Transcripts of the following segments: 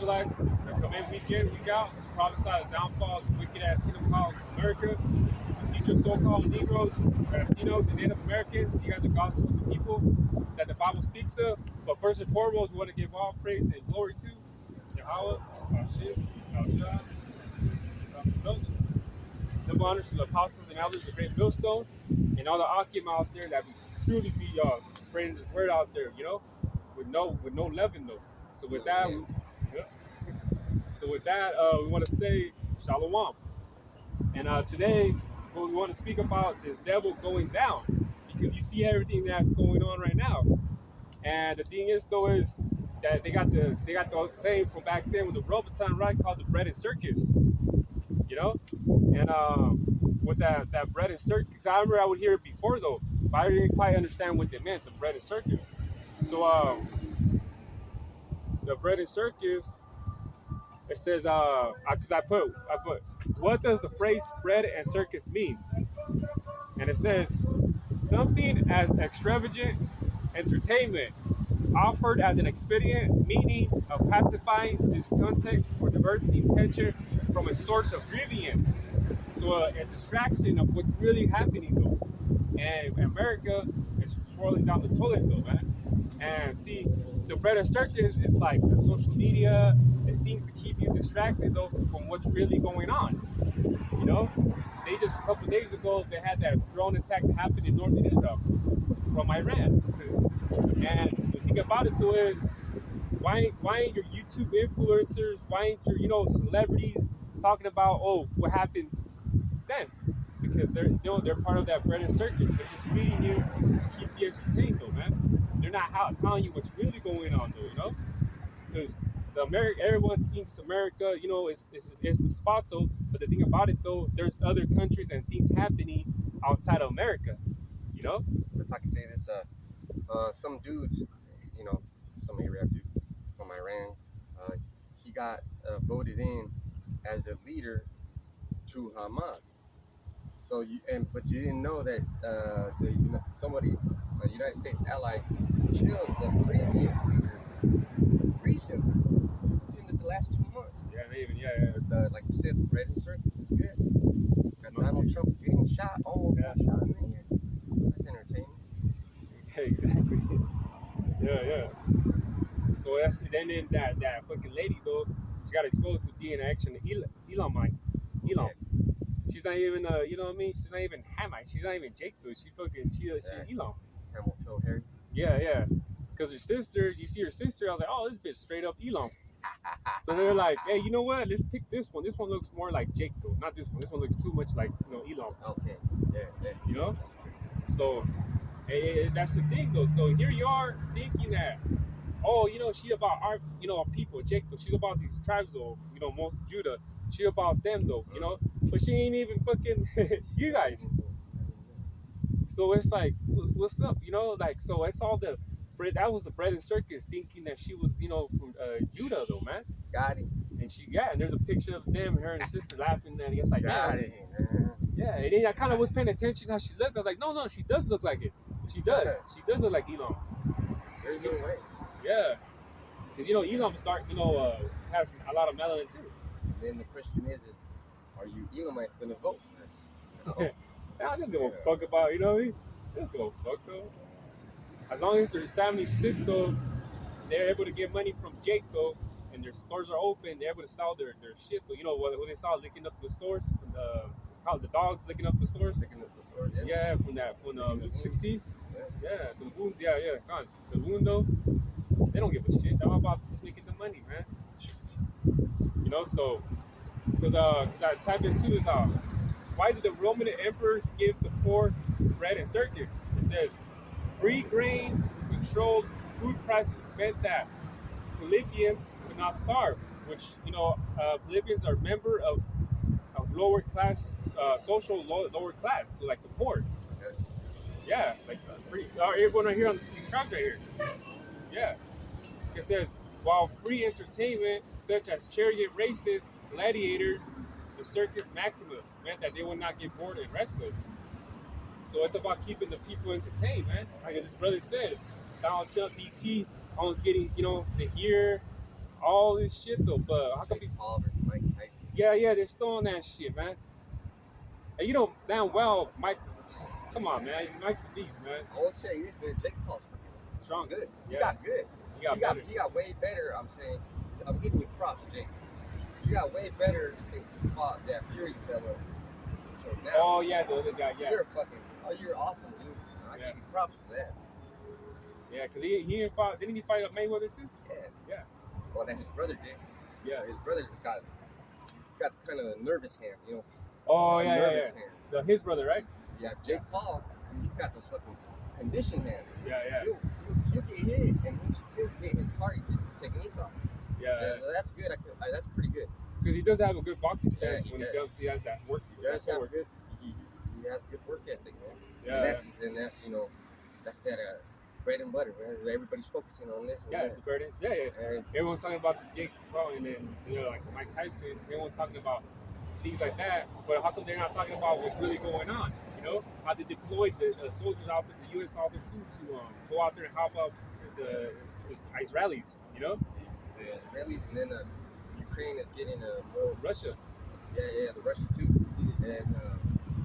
Israelites that come in week in, week out to prophesy the downfall of the wicked ass kingdom called America. To teach your so-called Negroes, Latinos, and Native Americans, you guys are God's chosen people that the Bible speaks of. But first and foremost, we want to give all praise and glory to Yahweh, Hashem, Al-Shah, double honors to the apostles and elders, the great millstone, and all the Akim out there that we truly be spreading this word out there, with no leaven though. So with that, we want to say Shalom. And today, what we want to speak about is devil going down, because you see everything that's going on right now. And the thing is though is that they got the saying from back then with the Roboton, right, called the bread and circus. And with that bread and circus, because I remember I would hear it before though, but I didn't quite understand what they meant, the bread and circus. So the bread and circus, it says, because I put, what does the phrase bread and circus mean? And it says, something as extravagant entertainment offered as an expedient meaning of pacifying discontent or diverting attention from a source of grievance. So a distraction of what's really happening though. And America is swirling down the toilet though, man. And see, the bread and circus is like the social media, it's things to keep you distracted though from what's really going on. They just a couple of days ago they had that drone attack that happened in northern Israel from Iran. And the thing about it though is, why ain't your YouTube influencers, why ain't your celebrities talking about what happened then? Because they're part of that bread and circus. They're just feeding you to keep you entertained though, man. They're not telling you what's really going on though, because everyone thinks America, is the spot though. But the thing about it though, there's other countries and things happening outside of America, If I could say this, some dudes, some Arab dude from Iran, he got voted in as a leader to Hamas. So but you didn't know that a United States ally, killed the previous leader recently, within the last 2 months. Yeah, maybe, yeah. But like you said, the bread and circus is good. Got Donald Trump getting shot, shot in the head. That's entertaining. Yeah, exactly. Yeah. So then that fucking lady though, she got exposed to being actually Elamite. Elam. Yeah. She's not even you know what I mean? She's not even Hamite. She's not even Jake though. She's Elam. Camel toe Harry. Yeah. Because her sister, you see her sister, I was like, oh, this bitch straight up Elam. So they're like, hey, you know what? Let's pick this one. This one looks more like Jake though, not this one. This one looks too much like Elam. Okay. Yeah. That's true. So that's the thing though. So here you are thinking that, she about our people, Jake though. She's about these tribes though, most of Judah. She about them though, but she ain't even fucking you guys. So it's like, what's up, so it's all that was the bread and circus, thinking that she was, from Judah though, man. Got it. And and there's a picture of them, her and her sister laughing, and it's like, got it. Yeah, and then I kind of was paying attention how she looked. I was like, no, she does look like it. She does. She does look like Elam. There's no way. Yeah. Because, Elam dark, has a lot of melanin too. Then the question is are you Elamites going to vote for her? I don't give a fuck about, they don't give a fuck though. As long as they're 76 though, they're able to get money from Jake though, and their stores are open, they're able to sell their shit though. What they saw licking up the stores, the dogs licking up the stores. Yeah, from Luke 16. Yeah, the wounds, gone. The wound though, they don't give a shit. They're all about making the money, man. So, because I typed in too is why did the Roman emperors give the poor bread and circus? It says, free grain controlled food prices meant that plebeians could not starve, which, plebeians are member of lower class, social lower class, so like the poor. Yes. Yeah, like everyone right here on these tribes right here. Yeah. It says, while free entertainment, such as chariot races, gladiators, the Circus Maximus, meant that they would not get bored and restless. So it's about keeping the people entertained, man. Like this brother said, Donald Trump, DT, almost getting, to hear all this shit though. But how come? Jake Paul versus Mike Tyson. Yeah, they're still on that shit, man. And you know damn well, Mike. Come on, man. Mike's a beast, man. I will say this, man. Jake Paul's fucking Strong. good. He Yeah. got good. He got better. He got way better. I'm saying, I'm giving you props, Jake. You got way better since you fought that Fury fella. So now, Oh yeah, the other guy. Yeah. You're awesome, dude. I Yeah. give you props for that. Yeah, because he fought. Didn't he fight Mayweather too? Yeah. Well, that his brother did. Yeah. His brother's got kind of nervous hands, you know. Oh nervous yeah. hands. His brother, right? Yeah, Jake Paul, he's got those fucking conditioned hands. Yeah. He'll get hit and he'll still get his target, his technique off. Yeah. That's good. That's pretty good. Because he does have a good boxing stance Yeah, when he has that work. He does have good. He has good work ethic, man. Yeah. And that's you know, that's that bread and butter, man. Everybody's focusing on this. And that. The bread is And everyone's talking about the Jake Paul and then like Mike Tyson. Everyone's talking about things like that, but how come they're not talking about what's really going on? You know, how they deployed the soldiers out there, the U.S. out there too, to go out there and help out the Israelis. You know, the Israelis, and then Ukraine is getting more. Russia. Yeah, the Russia too. And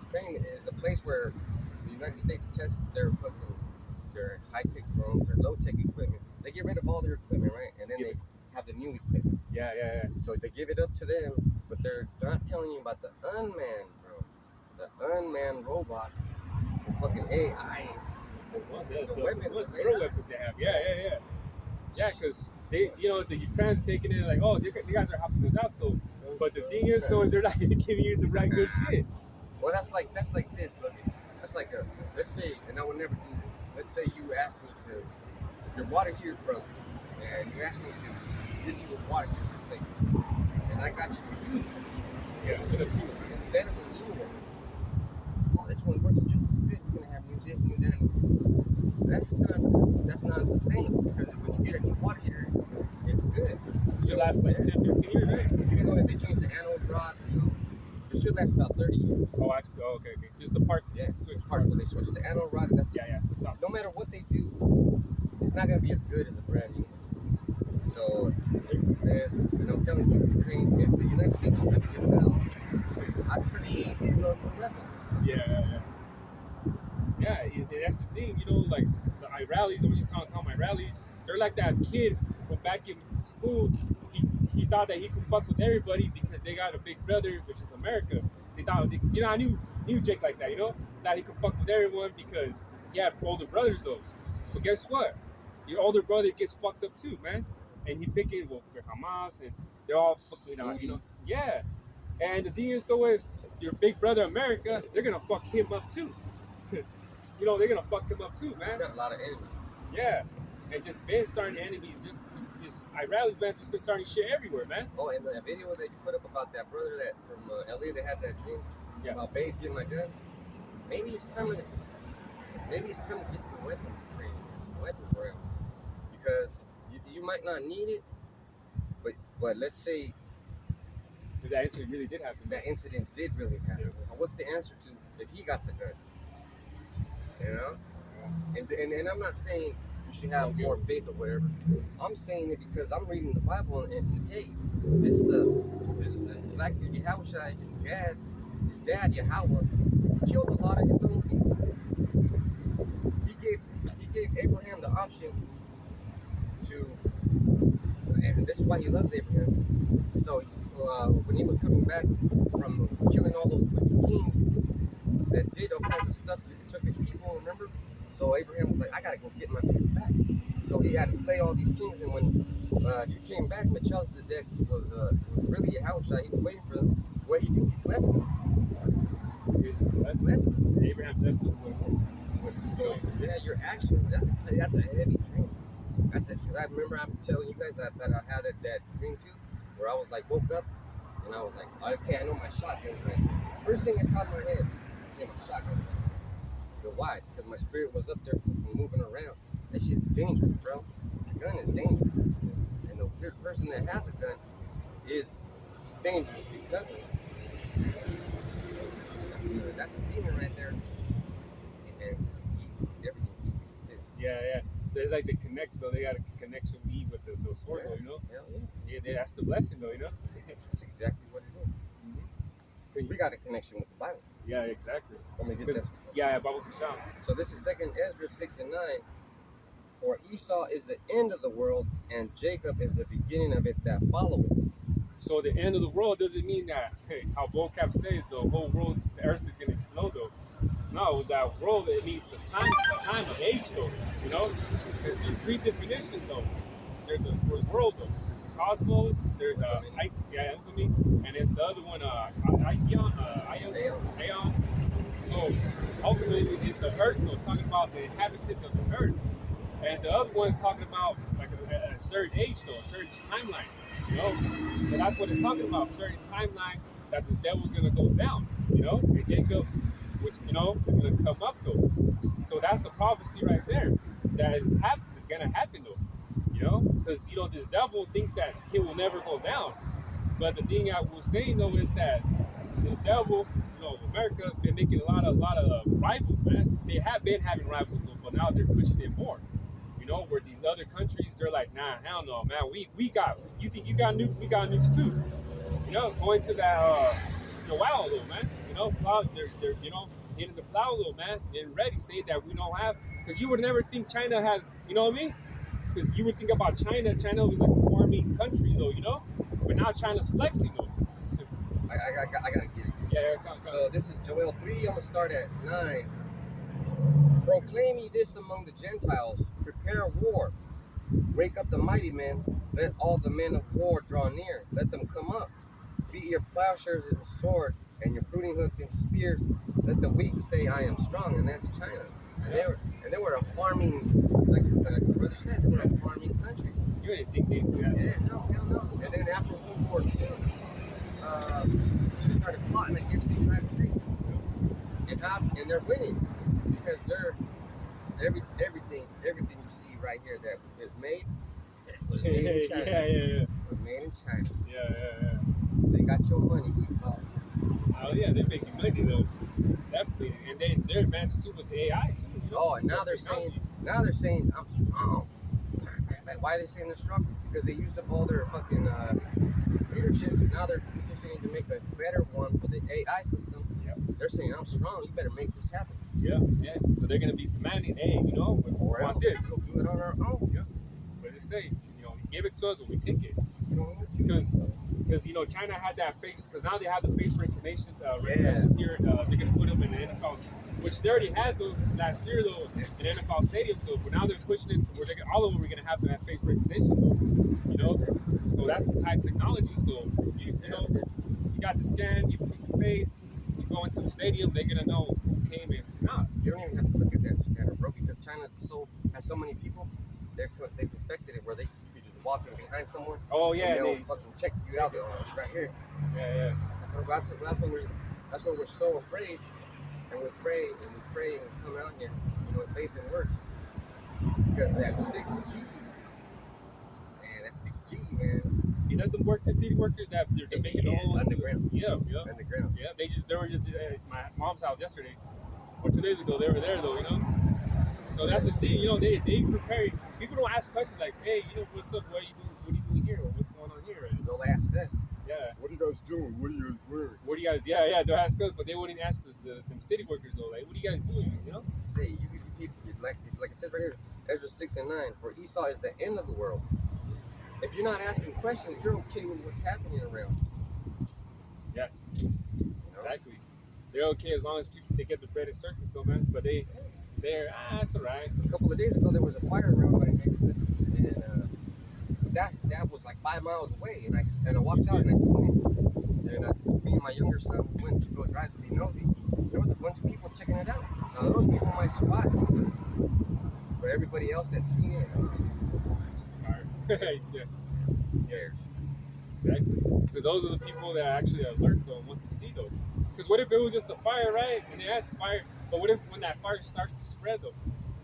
Ukraine is a place where the United States tests their high-tech drones, their low-tech equipment. They get rid of all their equipment, right? And then they have the new equipment. Yeah. So they give it up to them, but they're not telling you about the unmanned drones, the unmanned robots, the fucking AI, the weapons they have. Yeah, because they, the Ukraine's taking it like, oh, the guys are helping us out though. But the thing is, though, is they're not giving you the right good shit. Well, that's like this. Look, that's like let's say, and I will never do this. Let's say you ask me to, your water heater broke, and you asked me to get you a water heater replacement, and I got you a used one. Yeah, instead of a new one. Oh, this one works just as good. It's gonna have new this, new that. That's not the same, because when you get a new water heater, it's good. It should last like 10, 15 years, right? Even though if they change the anode rod, it should last about 30 years. Oh, actually, okay. Just the parts. Yeah, switch parts. When they switch the anode rod, and that's no matter what they do, it's not gonna be as good as a brand new one. So, and I'm telling you, Ukraine, if the United States really fell, I'd create more weapons. Yeah, that's the thing, like the rallies. I'm just gonna call my rallies. They're like that kid from back in school. He thought that he could fuck with everybody because they got a big brother, which is America. They thought, I knew Jake like that, that he could fuck with everyone because he had older brothers though. But guess what? Your older brother gets fucked up too, man. And he picking with Hamas, and they're all fucking, yeah. And the thing is though is your big brother America, they're gonna fuck him up too. They're gonna fuck him up too, man. He's got a lot of enemies. Yeah. And just been starting enemies. This Israelis, man, just been starting shit everywhere, man. Oh, and the video that you put up about that brother that from LA that had that dream about Babe getting my gun. Maybe it's time to get some weapons training, some weapons around, because you might not need it, but let's say that incident really did happen. That incident did really happen. Yeah. What's the answer to if he got a gun? And I'm not saying you should have more faith or whatever. I'm saying it because I'm reading the Bible and hey, this like Yahushua, his dad Yahweh, he killed a lot of his own people. He gave Abraham the option to, and this is why he loved Abraham. So when he was coming back from killing all those wicked kings that did all kinds of stuff to took his people, remember? So Abraham was like, I gotta go get my people back. So he had to slay all these kings, and when he came back, Melchizedek was really Yahushua. He was waiting for them. What he did, he blessed him. Abraham blessed him. So yeah, your actions, that's a heavy dream. That's it. Because I remember I'm telling you guys that I had that dream too, where I was like woke up, and I was like, okay, I know my shotgun. Right? First thing that caught my head, my shotgun. But why? Because my spirit was up there moving around. That shit's dangerous, bro. A gun is dangerous. And the person that has a gun is dangerous because of it. That's the demon right there. And this is easy. Everything's easy with this. Yeah. So it's like they connect, though. They got to connect connection be with the sword, Yeah. though, you know? Hell yeah. Yeah, that's the blessing, though, you know? That's exactly what it is. Mhm. We got a connection with the Bible. Yeah, exactly. Let me get this. Yeah, Bible Kasham. So this is 2nd Ezra 6 and 9. For Esau is the end of the world, and Jacob is the beginning of it that followeth. So the end of the world doesn't mean that, hey, how vocab says the whole world, the earth is going to explode, though. No, that world, it means the time of age, though, you know? There's 3 definitions, though. There's the world, though. There's the cosmos, there's infamy, and it's the other one, Aeon. So ultimately, it's the earth, though. It's talking about the inhabitants of the earth. And the other one is talking about like a certain age, though, a certain timeline, you know? So that's what it's talking about, a certain timeline that this devil's going to go down, you know? And Jacob, which, you know, is going to come up, though. So that's the prophecy right there that is going to happen, though, you know? Because, you know, this devil thinks that he will never go down. But the thing I was saying, though, is that this devil, you know, America, been making a lot of rivals, man. They have been having rivals, though, but now they're pushing it more. You know, where these other countries, they're like, nah, hell no, man. We got, you think you got nukes? We got nukes too. You know, going to that Joao, though, man. You know, they're you know, hitting the plow, though, man. Getting ready, say that we don't have, because you would never think China has, you know what I mean? Because you would think about China. China was like a farming country, though, you know. But now China's flexing, though. I gotta get it. Yeah. So this is Joel 3. I'm gonna start at 9. Proclaim ye this among the Gentiles, prepare war. Wake up the mighty men, let all the men of war draw near, let them come up. Beat your plowshares into swords, and your pruning hooks into spears. Let the weak say, I am strong, and that's China. And they were a farming, like the brother said, they were a farming country. You didn't think they do that? Yeah, no. And then after World War II, they started plotting against the United States. And they're winning. Because they're everything you see right here that is made was made in China. Yeah. Was made in China. Yeah. They got your money, Esau. Oh yeah, they're making money though. Definitely. And they're advanced too with the AI too. You know? Oh, and now they're saying I'm strong. Why are they saying they're strong? Because they used up all their fucking leadership. Now they're petitioning to make a better one for the AI system. Yep. They're saying I'm strong. You better make this happen. Yeah. So they're gonna be demanding, hey, you know, we want this. We'll do it on our own. Yeah. But they say, you know, give it to us or we take it. You know, because you know China had that face, because now they have the face recognition here. They're gonna put them in the NFL, which they already had those since last year though in NFL stadiums though. But now they're pushing it to where all of them are gonna have that face recognition though. You know, so that's some high technology. So you know, you got the scan, you put your face, you go into the stadium, they're gonna know who came and who not. You don't even have to look at that scanner, bro, because China has so many people. They perfected it where you could just walk in behind someone. Oh yeah, and they'll fucking check you out right here. Yeah. That's when we're so afraid, and we pray and we come out here, you know, with faith and works, because that 6G, man. Is that the city workers that they're making all underground? Yeah. Underground. Yeah, they were just at my mom's house yesterday, or 2 days ago. They were there though, you know. So that's the thing, you know. They prepare. People don't ask questions like, hey, you know, what's up? What are you doing here? Or what's going on here? And they'll ask us. Yeah. What are you guys doing? What are you guys wearing? What do you guys? Yeah. They'll ask us, but they wouldn't ask them city workers though. Like, what are you guys doing? You know. Say like it says right here, Ezra 6 and 9. For Esau is the end of the world. If you're not asking questions, you're okay with what's happening around. Yeah. Exactly. They're okay as long as they get the bread and circus though, man. But they're it's alright. A couple of days ago, there was a fire around my neighborhood, and that was like 5 miles away. And I walked out and I seen it. And me and my younger son went to go drive to be nosy. There was a bunch of people checking it out. Now those people might survive, but everybody else that's seen it, yeah. Exactly. Because those are the people that actually alert though, want to see though. Because what if it was just a fire, right? And they asked fire, but what if when that fire starts to spread though?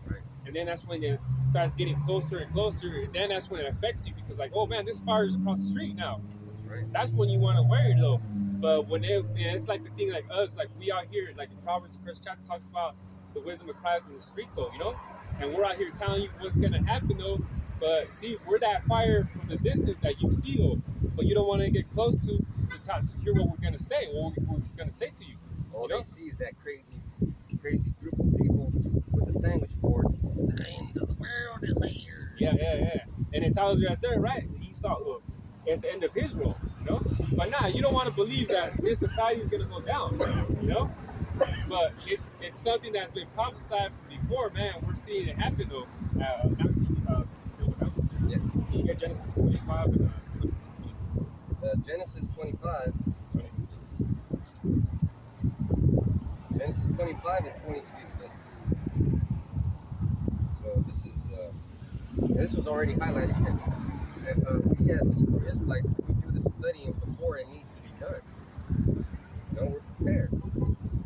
Right. And then that's when it starts getting closer and closer, and then that's when it affects you because like, oh man, this fire is across the street now. Right. That's when you want to worry though. But when it's like the thing like us, like we out here, like in Proverbs, the first chapter talks about the wisdom of Christ in the street though, you know? And we're out here telling you what's gonna happen though. But see, we're that fire from the distance that you see, though, but you don't want to get close to hear what we're gonna say, what we're gonna say to you. All You know? they see is that crazy group of people with the sandwich board. The end of the world is here. Yeah. And it tells you right there, right? Esau, look, it's the end of his world, you know? But nah, you don't want to believe that this society is gonna go down, you know? But it's something that's been prophesied from before, man. We're seeing it happen though. Yeah. Can you get Genesis 25 and Genesis 25. 22? Genesis 25 and 22. Let's see. So this was already highlighted. We as Hebrew Israelites, we do the studying before it needs to be done. You know, we're prepared.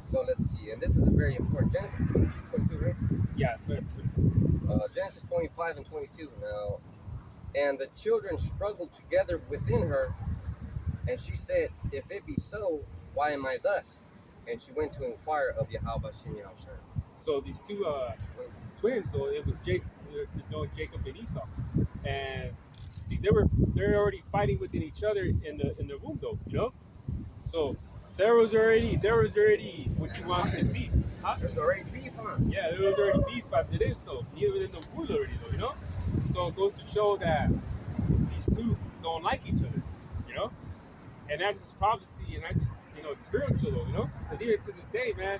So let's see, and this is a very important. Genesis 22, right? Yeah, sir. Genesis 25 and 22. Now, and the children struggled together within her, and she said, "If it be so, why am I thus?" And she went to inquire of Yahweh Shem Yahushua. So these two twins, so it was Jacob and Esau, and see they're already fighting within each other in the womb though, you know. So there was already what you want to say beef, huh? There's already beef, huh? Yeah, there was already beef as it is though, even in the womb already though, you know. So it goes to show that these two don't like each other, you know, and that's just prophecy, and that's just it's spiritual though, you know, because even to this day, man,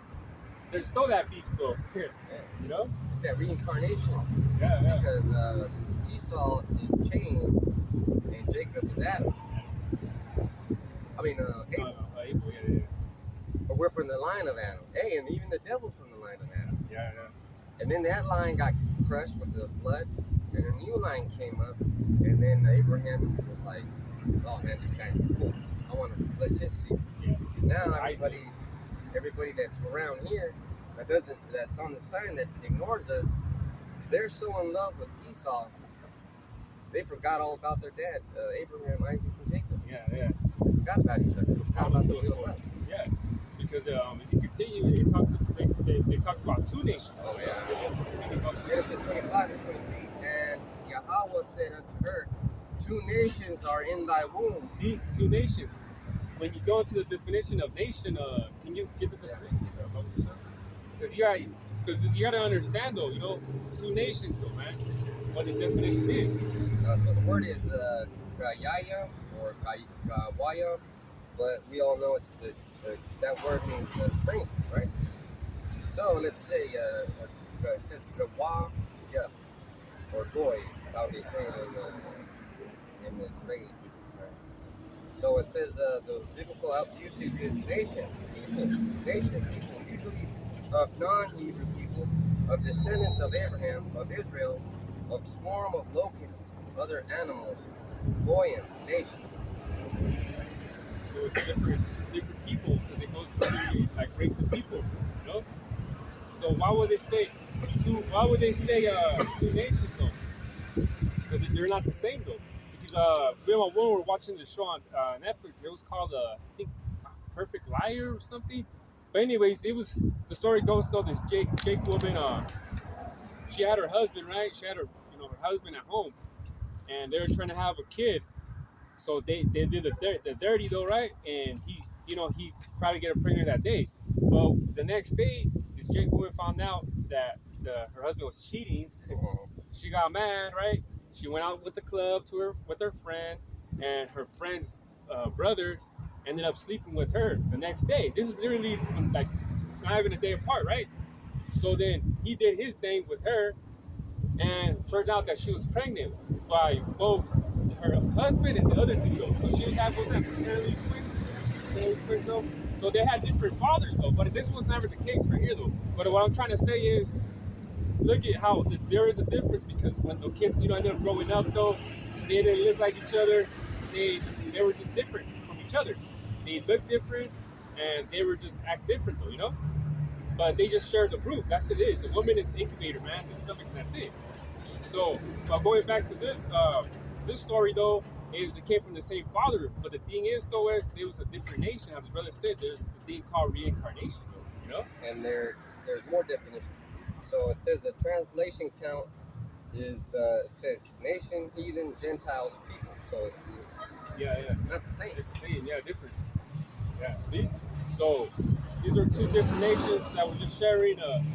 there's still that beef though, Yeah. you know. It's that reincarnation. Yeah. Because Esau is Cain and Jacob is Adam. I mean, Abel. Abel, yeah. But we're from the line of Adam. Hey, and even the devil's from the line of Adam. Yeah. And then that line got crushed with the flood, and a new line came up, and then Abraham was like, "Oh man, this guy's cool. I want to bless his seed." Yeah. Now everybody that's around here that's on the sign that ignores us, they're so in love with Esau, they forgot all about their dad, Abraham, Isaac, and Jacob. Yeah. They forgot about each other. They forgot about the real love. Yeah, because if you continue, it talks about two nations. Oh yeah. Genesis 25 and 23, and Yahweh said unto her, "Two nations are in thy womb." See, two nations. When you go into the definition of nation, can you get the definition? Because you gotta understand though, two nations though, man. What the definition is. So the word is Gayam or Gawayam, but we all know that word means strength, right? So let's say it says Gawa, yeah, or Goy, how they say it in this Israeli term. So it says the biblical usage is nation, people, usually of non-Hebrew people, of descendants of Abraham, of Israel, of swarm of locusts, other animals, Goyim, nations. So it's different people because it goes through like race of people, you know. So why would they say two? Why would they say two nations though? Because they're not the same though. Because when we were watching the show on Netflix, it was called I think Perfect Liar or something. But anyways, the story goes though this Jake woman. She had her husband, right? She had her her husband at home, and they were trying to have a kid. So they did the dirty though, right? And he tried to get her pregnant that day. Well, the next day, this Jake woman found out that her husband was cheating. She got mad, right? She went out with the club with her friend, and her friend's brother ended up sleeping with her the next day. This is literally like not even a day apart, right? So then he did his thing with her, and turned out that she was pregnant by both her husband and the other dude. So she was having paternity twins though. So they had different fathers though, but this was never the case right here though. But what I'm trying to say is, look at how there is a difference, because when the kids ended up growing up though, they didn't live like each other. They were just different from each other. They looked different, and they were just act different though, But they just shared the root. That's it is. A woman is incubator, man. The stomach, that's it. So, going back to this story though, it came from the same father. But the thing is though, is it was a different nation. As the brother said, there's the thing called reincarnation though, And there's more definitions. So it says the translation count is it says nation, heathen, Gentiles, people. So it's Yeah. not the same. It's the same. Yeah, different. Yeah. See. So these are two different nations that were just sharing an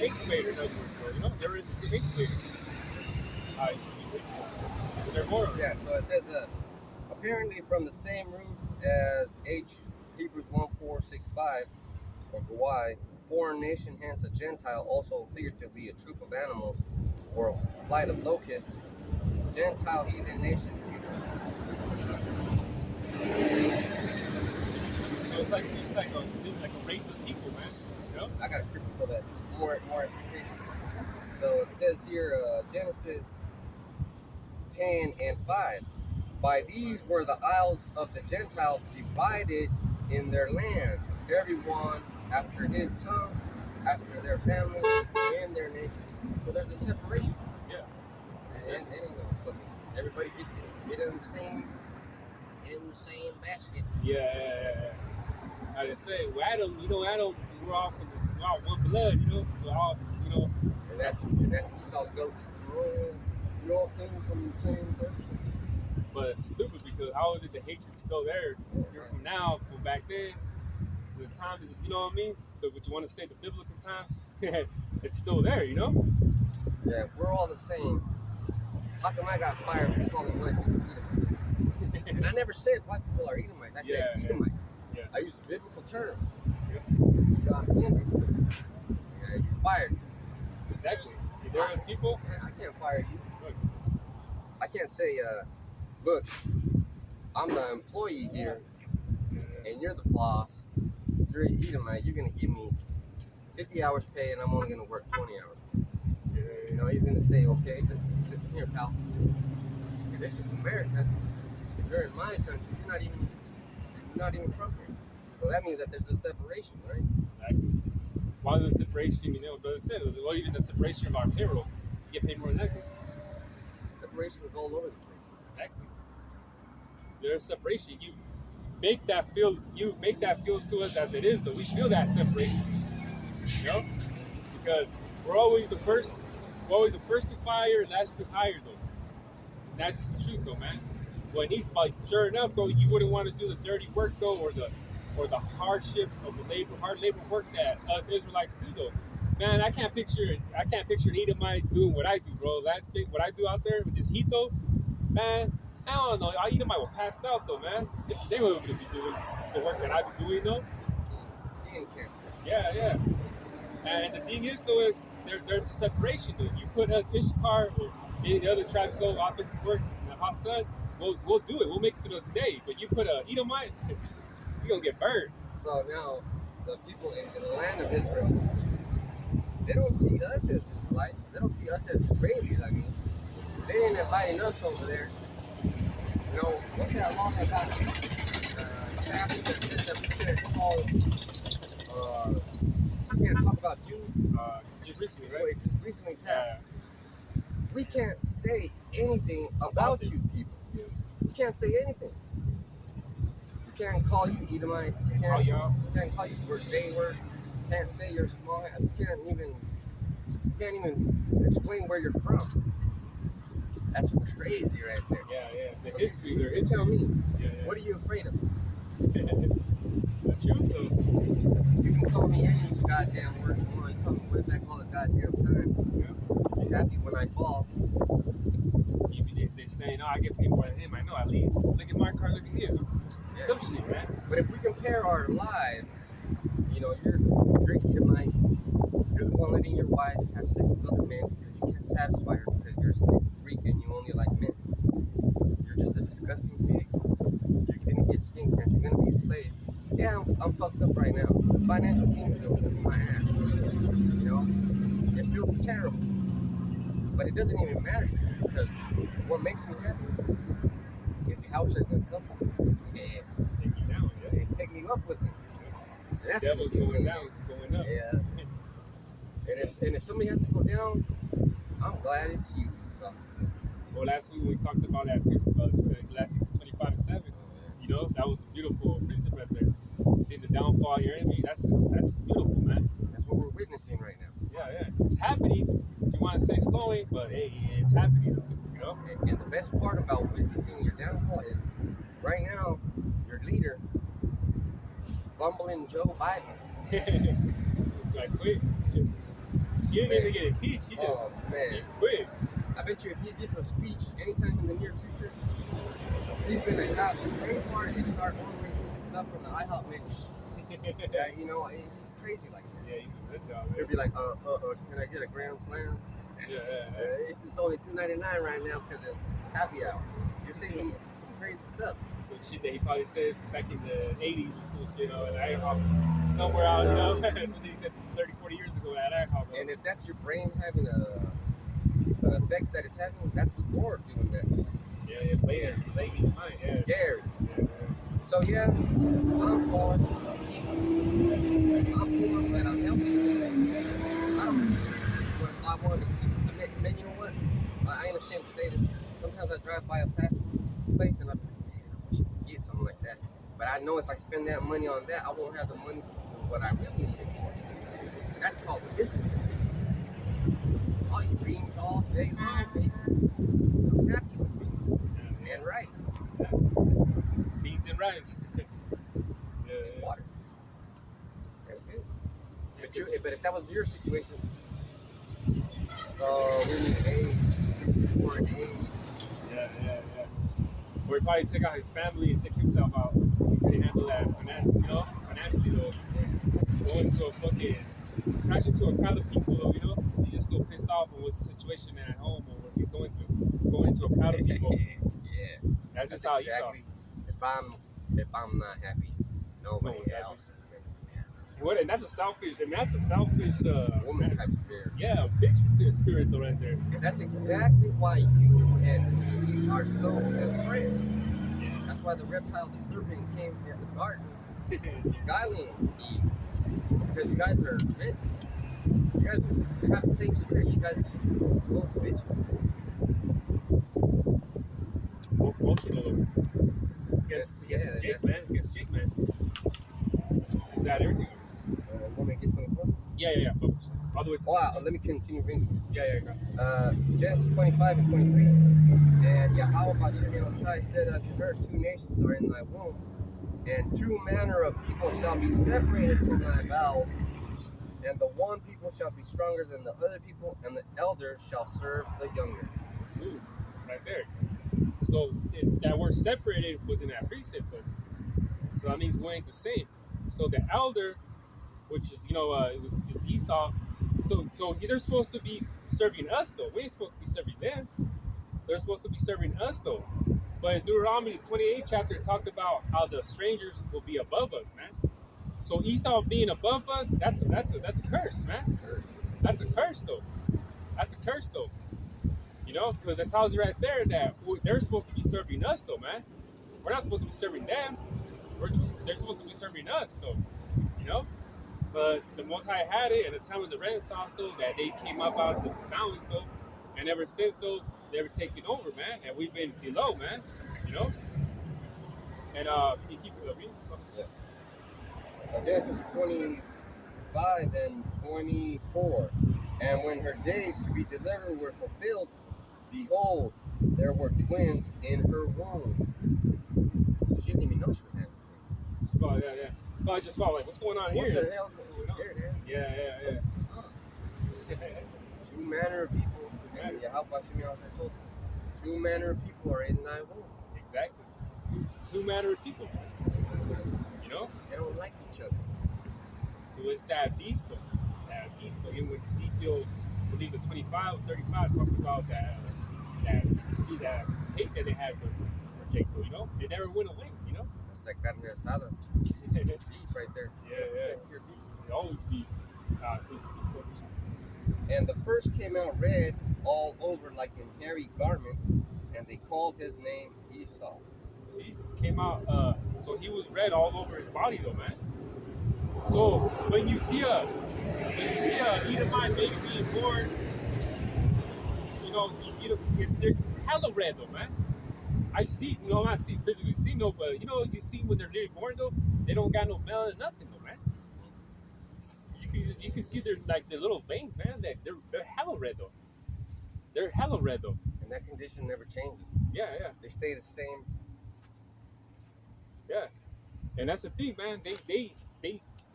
incubator. In other words, so, they were in the same incubator. Uh, is there more? Yeah. So it says apparently from the same root as Hebrews 1:4-6-5 or Gawai, foreign nation, hence a Gentile, also figuratively a troop of animals or a flight of locusts. Gentile, heathen nation. So it's like a race of people, man. I got a scripture for that. More application. So it says here, Genesis 10:5. By these were the isles of the Gentiles divided in their lands, everyone after his tongue, after their family, and their nation. So there's a separation. Yeah. And everybody get in the same basket. Yeah. I just say, well, Adam, we're all from we're all one blood, we're all, And that's Esau's go-to. We all came from the same person. But it's stupid because how is it the hatred's still there? You're from now, from back then, the times, you know what I mean? What you want to say, the biblical times, it's still there, Yeah, if we're all the same, how come I got fired for calling white people Edomites? And I never said white people are Edomites. I said Edomite. Yeah. I used a biblical term. Yeah. You got offended. Yeah, you fired. Exactly. There are people. I can't fire you. Look. I can't say, look, I'm the employee here, and you're the boss. You're an Edomite. You're gonna give me 50 hours pay, and I'm only gonna work 20 hours. He's gonna say, okay, listen here, pal. This is America. You're in my country. You're not even from here. So that means that there's a separation, right? Exactly. Why there's a separation? Brother said, well, even the separation of our payroll, you get paid more than that. Separation is all over the place. Exactly. There's separation. You make that feel to us as it is, though. We feel that separation. Because we're always the first to fire and last to hire, though. And that's just the truth, though, man. When he's like, sure enough, though, you wouldn't want to do the dirty work, though, or the hardship of the hard labor work that us Israelites do, though. Man, I can't picture an Edomite doing what I do, bro. That's big. What I do out there with this heat, though, man. I don't know. Edomite will pass out, though, man. They wouldn't be doing the work that I be doing, though. Skin cancer. Yeah. And the thing is, though, is there's a separation, though. You put us Ishkar or any of the other tribes go out there to work in the hot sun, we'll do it. We'll make it through the day. But you put a Edomite, you're gonna get burned. So now the people in the land of Israel, they don't see us as Israelites. They don't see us as Israelis. I mean, they ain't inviting us over there. What's that law that got passed that says that we can't call? We can't talk about Jews. Just recently, right? It just recently passed. We can't say anything about you people. Yeah. We can't say anything. We can't call you Edomites. We can't call you J words. We can't say you're small. We can't even explain where you're from. That's crazy right there. Yeah. The So history. You tell me, Yeah. what are you afraid of? That's true, though. You can call me any goddamn word you want. You call me right back all the goddamn time. Yeah. Be happy when I fall. Even if they're saying, oh, I get paid more than him, I know at least. Look at my car, look at his. Yeah. Some shit, man. But if we compare our lives, you're Edomite. You're the one letting your wife have sex with other men because you can't satisfy her because you're a sick freak and you only like men. You're just a disgusting pig. You're gonna get skin cancer. You're gonna be a slave. Yeah, I'm fucked up right now. The financial team is gonna whip my ass. It feels terrible. But it doesn't even matter to me because what makes me happy is the house is gonna come and Take you down, yeah. take me up with him. And that's The devil's gonna be going amazing. down, going up. Yeah. And if somebody has to go down, I'm glad it's you. So. Well, last week when we talked about that precept, last week is 25-7. That was a beautiful precept right there. Seeing the downfall of your enemy, that's beautiful, man. That's what we're witnessing right now. Yeah. It's happening. You want to say slowing, but hey, it's happening though. You know. And the best part about witnessing your downfall is right now, your leader, bumbling Joe Biden. It's like quick. He didn't even get impeached. He just he quit. I bet you if he gives a speech anytime in the near future, he's gonna have the brain fart and start ordering stuff from the IHOP menu. Yeah, you know, he's crazy like that. Yeah, he's a good job. He'll be like, can I get a grand slam? Yeah. It's only $2.99 right now because it's happy hour. You say some crazy stuff. Some shit that he probably said back in the 80s or some shit, and IHOP somewhere out, you know, something he said 30, 40 years ago at IHOP. And if that's your brain having an effect that it's having, that's the Lord doing that to you. Yeah, later in mind, yeah. Scary. Yeah. So yeah, I'm poor, and I'm healthy. I want to, man, you know what? I ain't ashamed to say this. Sometimes I drive by a fast food place and I wish I could get something like that. But I know if I spend that money on that, I won't have the money for what I really need it for. That's called discipline. I'll eat beans all day long, baby. I'm happy with beans and rice. Beans and rice. And water. That's good. But if that was your situation, we need aid. Or an aid. Yeah. Or he probably take out his family and take himself out. He couldn't handle that financially though. Go into a fucking crash into a crowd of people though, you know? He's just so pissed off on what's the situation at home or what he's going through. Going into a crowd of people. Yeah. That's just how exactly. If I'm not happy, nobody else is gonna be happy. What? And that's a selfish woman type spirit. Yeah, bitch spirit though right there. And that's exactly why you and he are so good friends. Yeah. That's why the reptile, the serpent, came in the garden, beguiling Eve, because you guys are meant. You guys have the same spirit. You guys both bitches. Both emotional. Against Jake, man. Is that everything? Want me to get 24? Yeah. All the way to. Oh, let me continue reading. Yeah. Genesis 25 and 23. And Yahweh Hashem Yahushai said unto her, 2 nations are in thy womb, and 2 manner of people shall be separated from thy bowels, and the one people shall be stronger than the other people, and the elder shall serve the younger. Ooh, right there. So it's that word separated was in that precept, but so that means we ain't the same. So the elder, which is is Esau. So they're supposed to be serving us though. We ain't supposed to be serving them. They're supposed to be serving us though. But in Deuteronomy 28 chapter it talked about how the strangers will be above us, man. So Esau being above us, that's a curse, man. That's a curse though. You know, because that tells you right there that they're supposed to be serving us though, man. We're not supposed to be serving them. They're supposed to be serving us though. You know? But the Most High had it at the time of the Renaissance though, that they came up out of the mountains though. And ever since though, they were taking over, man. And we've been below, man. You know? And can you keep it reading? Yeah. Genesis 25 and 24. And when her days to be delivered were fulfilled, behold, there were twins in her womb. She didn't even know she was having twins. Oh, yeah. But I just felt like, what's going on here? What the hell? She's scared, man. Yeah. 2 manner of people. And Yahweh Hashem Yahushai told you. 2 manner of people are in thy womb. Exactly. Two manner of people. You know? They don't like each other. So it's that beef though. And when Ezekiel, I believe the 25, 35 talks about that hate that they had for Jake, you know? They never went away, you know? That's that carne asada. Beef right there. Yeah. Pure beef. They always beef. And the first came out red all over like an hairy garment, and they called his name Esau. See, came out, so he was red all over his body though, man. So when you see a Edomite baby being born, you know, they're hella red though, man. I see, you know, not see physically see no, but you know, you see when they're really born though, they don't got no melanin, nothing though, man. You can see their little veins, man. They're hella red though. They're hella red though. And that condition never changes. Yeah, yeah, They stay the same. yeah. And that's the thing, man. They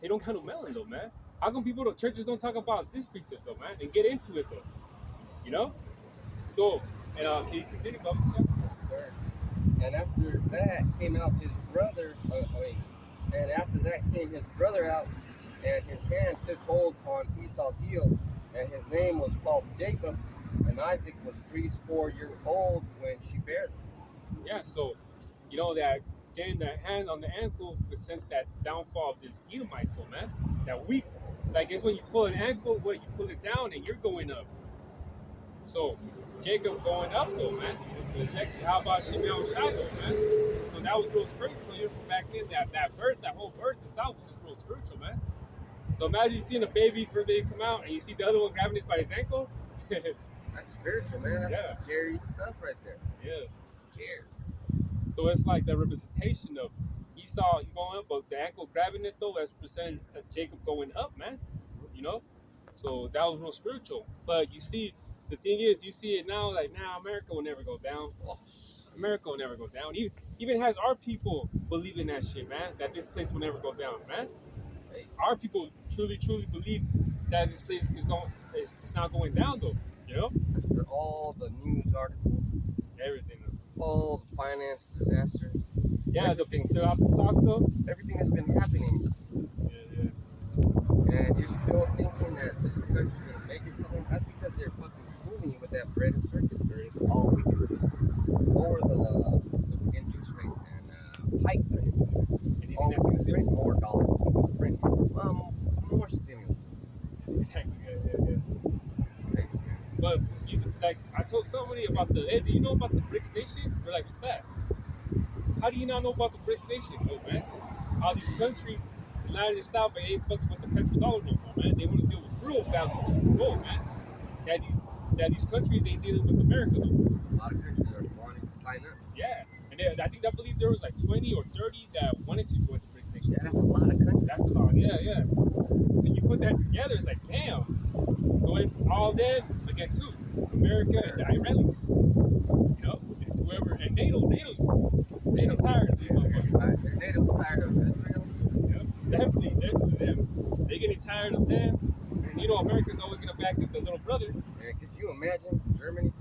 don't handle melon though, man. How come churches don't talk about this precept though, man, and get into it though? You know. So, and can you continue, Bubba? Yes, sir. And after that came out his brother. And after that came his brother out, and his hand took hold on Esau's heel, and his name was called Jacob. And Isaac was 3 years old when she bare them. Yeah. So, you know that getting that hand on the ankle presents that downfall of this Edomite soul, man. That weak. Like it's when you pull an ankle, you pull it down and you're going up. So Jacob going up though, man. How about Shimei Shiloh, man? So that was real spiritual here from back then. That whole birth itself was just real spiritual, man. So imagine you seeing a baby come out and you see the other one grabbing this by his ankle. That's spiritual, man. That's scary stuff right there. Yeah. Scares. So it's like the representation of Esau going up, but the ankle grabbing it though, that's presenting Jacob going up, man. You know? So that was real spiritual. But you see, the thing is, you see it now, like now America will never go down. America will never go down. Even has our people believe in that shit, man, that this place will never go down, man. Our people truly believe that this place it's not going down though, you know? After all the news articles, everything. All the finance disasters. Yeah, throughout the stock though. Everything that's been happening. Yeah. And you're still thinking that this country's gonna make it something. That's because they're fucking fooling you with that bread and circus. Oh, we can just lower the interest rate and hike the interest rate. Oh, we can print more dollars. We can print more stimulus. Exactly. Yeah. But I told somebody about do you know about the BRICS nation? They're like, what's that? How do you not know about the BRICS nation? No, man. All these countries, the United States, they ain't fucking with the petrodollar no more, man. They want to deal with real value, gold, man. That these countries ain't dealing with America no more. A lot of countries are wanting to sign up. Yeah, and I believe there was like 20 or 30 that wanted to join the BRICS nation. Yeah, that's a lot of countries. That's a lot. Yeah. When you put that together, it's like, damn. So it's all them against who? America and the Israelis. You know, and whoever, and NATO tired of these motherfuckers. NATO tired of Israel. Yep, definitely them. They getting tired of them, and you know America's always gonna back up the little brother. And could you imagine Germany?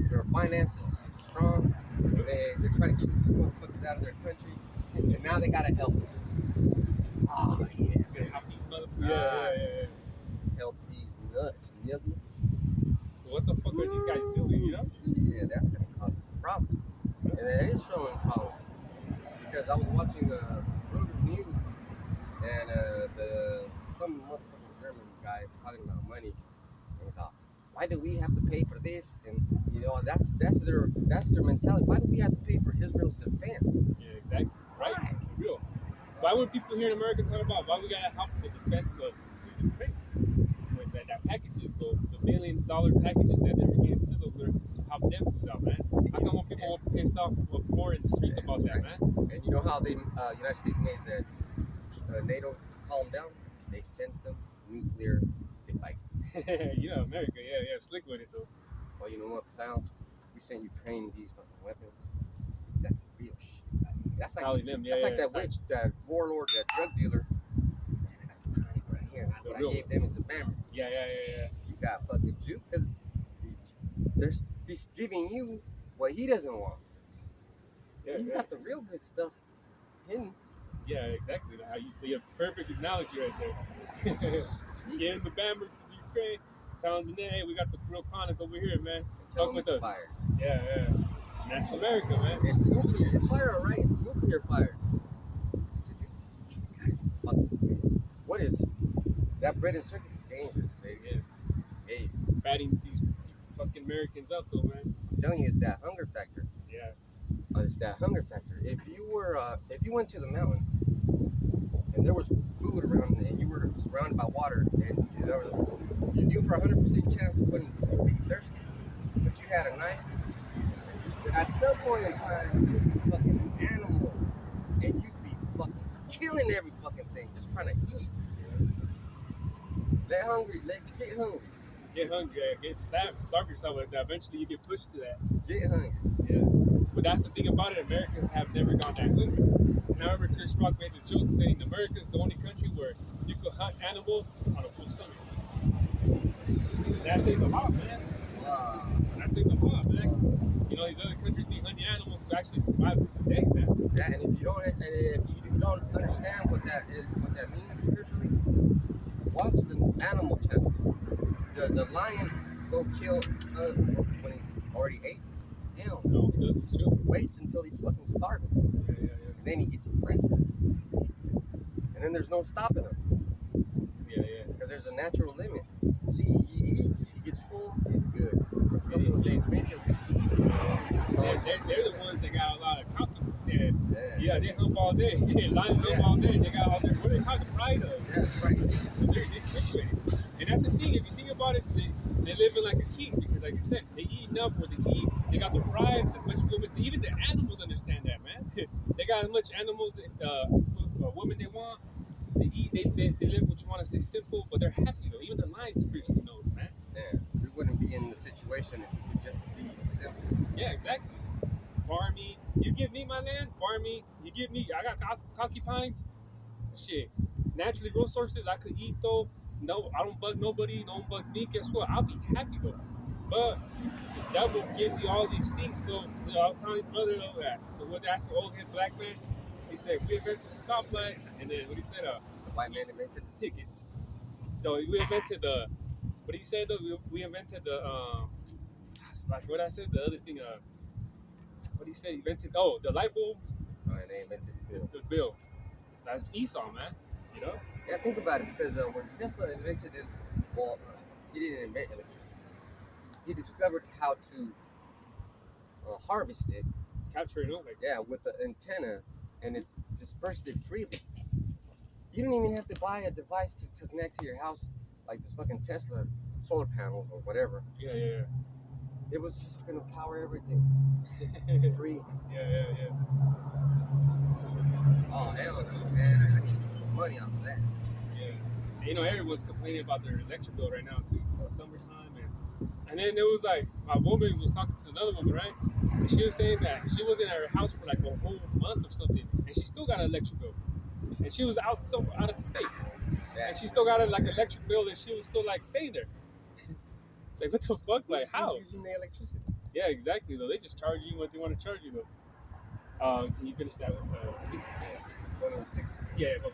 Their finances strong. They're trying to keep these motherfuckers out of their country, and now they gotta help them. Oh yeah. Help these motherfuckers. Yeah. Help these nuts, nigga. What the fuck are these guys doing, you know? Yeah, that's gonna cause problems. And it is showing problems. Because I was watching Reuters News, and some motherfucking German guy was talking about money. And he's like, why do we have to pay for this? And you know, that's their mentality. Why do we have to pay for Israel's defense? Yeah, exactly. Right? For real. Why would people here in America talk about why we gotta help the defense of Ukraine? With that packages, the $1 billion packages that they were getting sent over to help them fools out, man. How come when people were pissed off more in the streets about that, man? And you know how the United States made the NATO calm down? They sent them nuclear devices. Yeah, America, yeah, slick with it though. Well, you know what, pal? We sent Ukraine these weapons. That's real shit. That's like that witch, that warlord, that drug dealer. Man, I got the chronic right here. What I gave them is a bammer. Yeah. You got fucking juke because he's giving you what he doesn't want. Yeah, He's got the real good stuff hidden. Yeah, exactly. How you say a perfect analogy right there. Getting the bammer to the Ukraine, telling them, hey, we got the real chronic over here, man. Talk with us. Fire. Yeah. That's America, man. It's nuclear. It's fire, all right? It's nuclear fire. These guys fucking. What is that bread and circus is dangerous, baby. Yeah. Hey, it's fatting these fucking Americans up, though, man. I'm telling you, it's that hunger factor. Yeah. It's that hunger factor. If you went to the mountain and there was food around and you were surrounded by water and you knew for 100% chance you wouldn't be thirsty, but you had a knife, at some point in time you'd be fucking an animal and you'd be fucking killing every fucking thing just trying to eat. Get hungry. get hungry, get starve yourself like that. Eventually, you get pushed to that. Get hungry. Yeah. But that's the thing about it. Americans have never gone that hungry. And I remember Chris Rock made this joke saying America is the only country where you could hunt animals on a full stomach. That says a lot, man. Wow. That says a lot, man. You know, these other countries be hunting animals to actually survive the day, man. Yeah, and if you don't understand what that means spiritually, watch the animal channels. Does a lion go kill when he's already ate? Hell no. No, he does his joke. Waits until he's fucking starving. Yeah. And then he gets aggressive. And then there's no stopping him. Yeah. Because there's a natural limit. See, he eats, he gets full, he's good. A couple of days, maybe a week. They're the ones that got a lot of confidence. Yeah, they hump all day. Lions hump all day. They got all their, what do they call it, pride of? Yeah, that's right. So they're situated. And that's the thing, if you think about it, they live in like a king because, like you said, they eat enough where they eat. They got the pride, as much women. Even the animals understand that, man. They got as much animals, women they want. They eat, they live what you want to say simple, but they're happy though. Even the lions spiritually know, man. Yeah, we wouldn't be in the situation if we could just be simple. Yeah, exactly. Farming, you give me my land, farming, you give me, I got concubines, shit. Naturally resources I could eat though. No, I don't bug nobody, no one bugs me. Guess what? I'll be happy though. But this devil gives you all these things though. You know, I was telling his brother though that when they asked the old head black man, he said, we invented the stoplight, and then what he said, The white man invented tickets. So we invented the, what he said though, we invented the, it's like what I said, the other thing, what he said, he invented, the light bulb. and they invented the bill. The bill. That's Esau, man. You know? Yeah, think about it, because when Tesla invented it, well, he didn't invent electricity. He discovered how to harvest it. Capture it, like. Yeah, with the antenna, and it dispersed it freely. You don't even have to buy a device to connect to your house, like this fucking Tesla solar panels or whatever. Yeah. It was just gonna power everything. Free. Yeah. Oh, hell no, man. I need some money off of that. Yeah. You know, everyone's complaining about their electric bill right now, too. It's summertime. And then there was like, my woman was talking to another woman, right? And she was saying that she was in her house for like a whole month or something, and she still got an electric bill. And she was out of the state. Yeah. And she still got a like electric bill, and she was still like staying there. Like, what the fuck? Like, how? Who's using the electricity? Yeah, exactly, though. They just charge you what they want to charge you, though. Can you finish that? Yeah. 26. Yeah, go.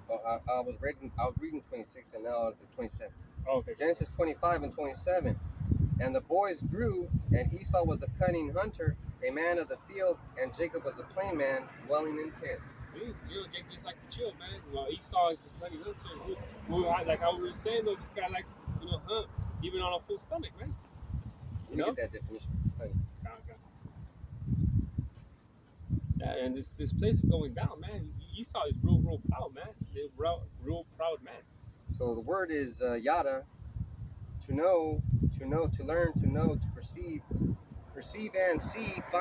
I was reading 26, and now the 27. Oh, okay. Genesis 25 and 27. And the boys grew, and Esau was a cunning hunter, a man of the field, and Jacob was a plain man, dwelling in tents. See, Jacob just like to chill, man. Well, Esau is the cunning hunter. Like how we were saying, though, this guy likes to, hunt, even on a full stomach, man. You know? Get that definition. Okay. Yeah, and this place is going down, man. Esau is real proud, man. They're real proud, man. So the word is yada, to know, to learn, to know, to perceive and see.